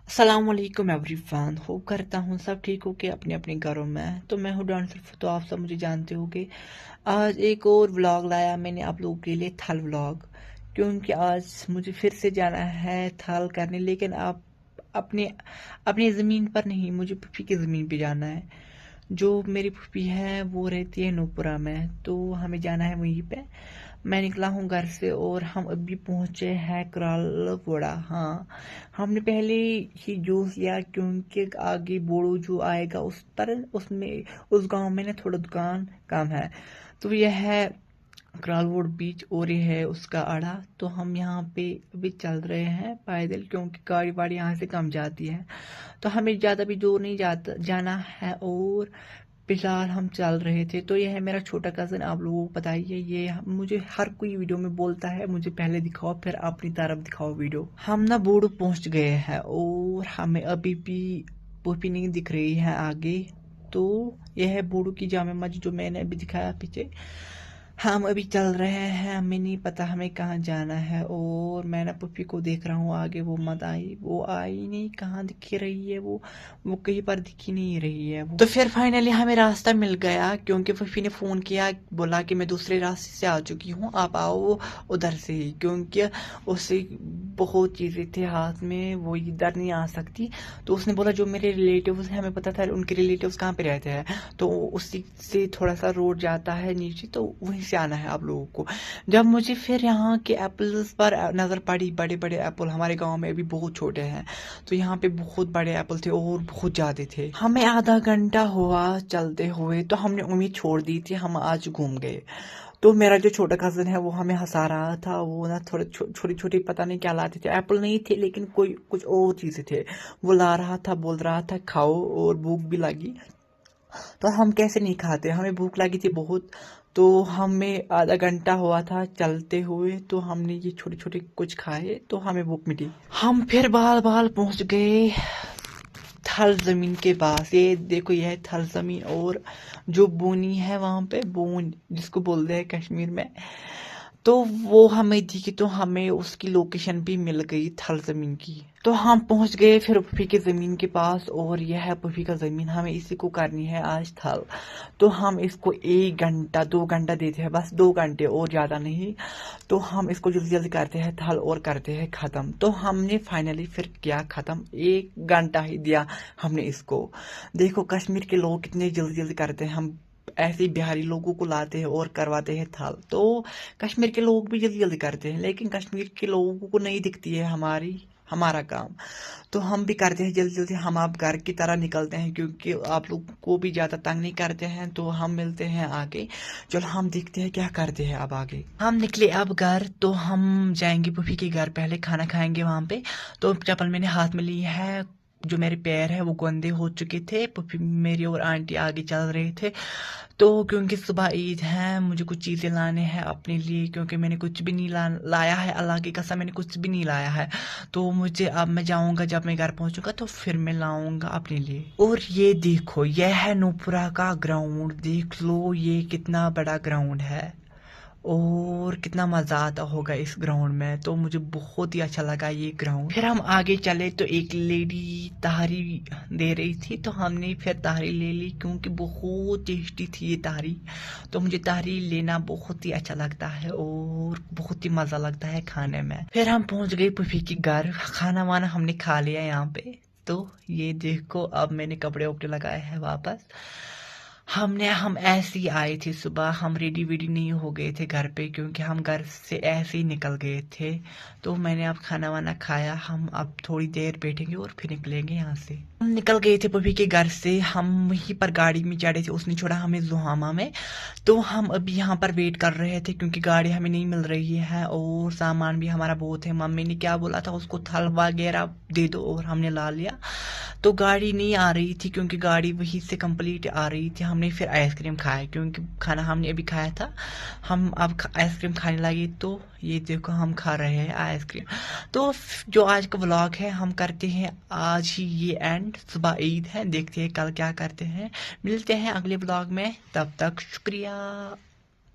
अस्सलाम वालेकुम everyone. Hope करता हूँ सब ठीक हो के अपने अपने घरों में। तो मैं हूँ डॉन्सल्फ, तो आप सब मुझे जानते होंगे। आज एक और व्लॉग लाया मैंने आप लोगों के लिए, थल व्लॉग। क्योंकि आज मुझे फिर से जाना है थल करने, लेकिन आप अपने अपनी ज़मीन पर नहीं, मुझे फूफी की ज़मीन पे जाना है। जो मेरी फूफी है वो रहती है नूपुरा में, तो हमें जाना है वहीं पे। मैं निकला हूँ घर से और हम अभी पहुँचे हैं करालवड़ा। हाँ, हमने पहले ही जूस लिया क्योंकि आगे बोड़ो जो आएगा उस पर, उसमें उस गांव में ना थोड़ा दुकान कम है। तो यह है करालवोड बीच और ये है उसका अड़ा। तो हम यहाँ पे अभी चल रहे हैं पैदल, क्योंकि गाड़ी वाड़ी यहाँ से कम जाती है। तो हमें ज़्यादा भी दूर नहीं जाना है। और फिलहाल हम चल रहे थे। तो यह है मेरा छोटा कज़न, आप लोगों को पता ही है। ये मुझे हर कोई वीडियो में बोलता है मुझे पहले दिखाओ फिर अपनी तरफ दिखाओ वीडियो। हम ना बूढ़ पहुंच गए हैं और हमें अभी भी पुपी नहीं दिख रही है आगे। तो यह है बूढ़ू की जामे मस्जिद जो मैंने अभी दिखाया पीछे। हम अभी चल रहे हैं, हमें नहीं पता हमें कहाँ जाना है। और मैं ना पुप्पी को देख रहा हूँ आगे, वो मत आई, वो आई नहीं, कहाँ दिख रही है वो कहीं पर दिख ही नहीं रही है वो। तो फिर फाइनली हमें रास्ता मिल गया, क्योंकि पुप्पी ने फ़ोन किया, बोला कि मैं दूसरे रास्ते से आ चुकी हूँ, आप आओ उधर से ही, क्योंकि उससे बहुत चीज़ें थे हाथ में, वो इधर नहीं आ सकती। तो उसने बोला जो मेरे रिलेटिव्स हैं, हमें पता था उनके रिलेटिव्स कहाँ पे रहते हैं, तो उसी से थोड़ा सा रोड जाता है नीचे, तो वहीं से आना है आप लोगों को। जब मुझे फिर यहाँ के एप्पल्स पर नज़र पड़ी, बड़े बड़े एप्पल, हमारे गांव में अभी बहुत छोटे हैं, तो यहाँ पे बहुत बड़े एप्पल थे और बहुत ज़्यादा थे। हमें आधा घंटा हुआ चलते हुए, तो हमने उम्मीद छोड़ दी थी, हम आज घूम गए। तो मेरा जो छोटा कज़न है वो हमें हंसा रहा था, वो ना थोड़े छोटी छोटी पता नहीं क्या लाते थे, एप्पल नहीं थे लेकिन कोई कुछ और चीज़ें थे, वो ला रहा था, बोल रहा था खाओ, और भूख भी लगी। तो हम कैसे नहीं खाते, हमें भूख लगी थी बहुत। तो हमें आधा घंटा हुआ था चलते हुए, तो हमने ये छोटे छोटे कुछ खाए, तो हमें भूख मिटी। हम फिर बाल बाल पहुंच गए थल जमीन के पास। ये देखो, यह है थल जमीन, और जो बोनी है वहां पे, बोन जिसको बोलते हैं कश्मीर में, तो वो हमें दिखी, तो हमें उसकी लोकेशन भी मिल गई थल जमीन की। तो हम पहुंच गए फिर पुफी की जमीन के पास, और यह है पुफी का जमीन, हमें इसी को करनी है आज थल। तो हम इसको 1 घंटा 2 घंटा देते हैं, बस 2 घंटे और ज्यादा नहीं। तो हम इसको जल्दी जल्दी करते हैं थल और करते हैं खत्म। तो हमने फाइनली फिर किया खत्म, 1 घंटा ही दिया हमने इसको। देखो कश्मीर के लोग कितने जल्दी जल्दी करते हैं, हम ऐसे ही बिहारी लोगों को लाते हैं और करवाते हैं थल। तो कश्मीर के लोग भी जल्दी जल्दी करते हैं, लेकिन कश्मीर के लोगों को नहीं दिखती है हमारा काम। तो हम भी करते हैं जल्दी जल्दी, हम आप घर की तरह निकलते हैं, क्योंकि आप लोग को भी ज़्यादा तंग नहीं करते हैं। तो हम मिलते हैं आगे, चलो हम देखते हैं क्या करते हैं अब आगे। हम निकले अब घर, तो हम जाएंगे पुफी के घर, पहले खाना खाएंगे वहाँ पे। तो चप्पल मैंने हाथ में ली है, जो मेरे पैर है वो गंदे हो चुके थे, पुफी मेरी और आंटी आगे चल रहे थे। तो क्योंकि सुबह ईद है, मुझे कुछ चीज़ें लाने हैं अपने लिए, क्योंकि मैंने कुछ भी नहीं लाया है, अल्लाह की कसम मैंने कुछ भी नहीं लाया है। तो मुझे, अब मैं जाऊंगा, जब मैं घर पहुंचूंगा तो फिर मैं लाऊंगा अपने लिए। और ये देखो, यह है नूपुरा का ग्राउंड, देख लो ये कितना बड़ा ग्राउंड है, और कितना मज़ा आता होगा इस ग्राउंड में। तो मुझे बहुत ही अच्छा लगा ये ग्राउंड। फिर हम आगे चले तो एक लेडी तहारी दे रही थी, तो हमने फिर तहारी ले ली, क्योंकि बहुत टेस्टी थी ये तहारी। तो मुझे तहारी लेना बहुत ही अच्छा लगता है और बहुत ही मज़ा लगता है खाने में। फिर हम पहुंच गए पुफी के घर, खाना वाना हमने खा लिया यहाँ पे। तो ये देखो, अब मैंने कपड़े वपड़े लगाए हैं वापस। हम ऐसे ही आए थे सुबह, हम रेडी वेडी नहीं हो गए थे घर पे, क्योंकि हम घर से ऐसे ही निकल गए थे। तो मैंने अब खाना वाना खाया, हम अब थोड़ी देर बैठेंगे और फिर निकलेंगे यहाँ से। हम निकल गए थे पुफी के घर से, हम वहीं पर गाड़ी में चढ़े थे, उसने छोड़ा हमें जुहामा में। तो हम अभी यहाँ पर वेट कर रहे थे, क्योंकि गाड़ी हमें नहीं मिल रही है और सामान भी हमारा बहुत है। मम्मी ने क्या बोला था, उसको थल वगैरह दे दो, और हमने ला लिया। तो गाड़ी नहीं आ रही थी, क्योंकि गाड़ी वहीं से कंप्लीट आ रही थी। हमने फिर आइसक्रीम खाया, क्योंकि खाना हमने अभी खाया था, हम अब आइसक्रीम खाने लगे। तो ये देखो, हम खा रहे हैं आइसक्रीम। तो जो आज का व्लॉग है हम करते हैं आज ही ये एंड, सुबह ईद है, देखते हैं कल क्या करते हैं। मिलते हैं अगले व्लॉग में, तब तक शुक्रिया।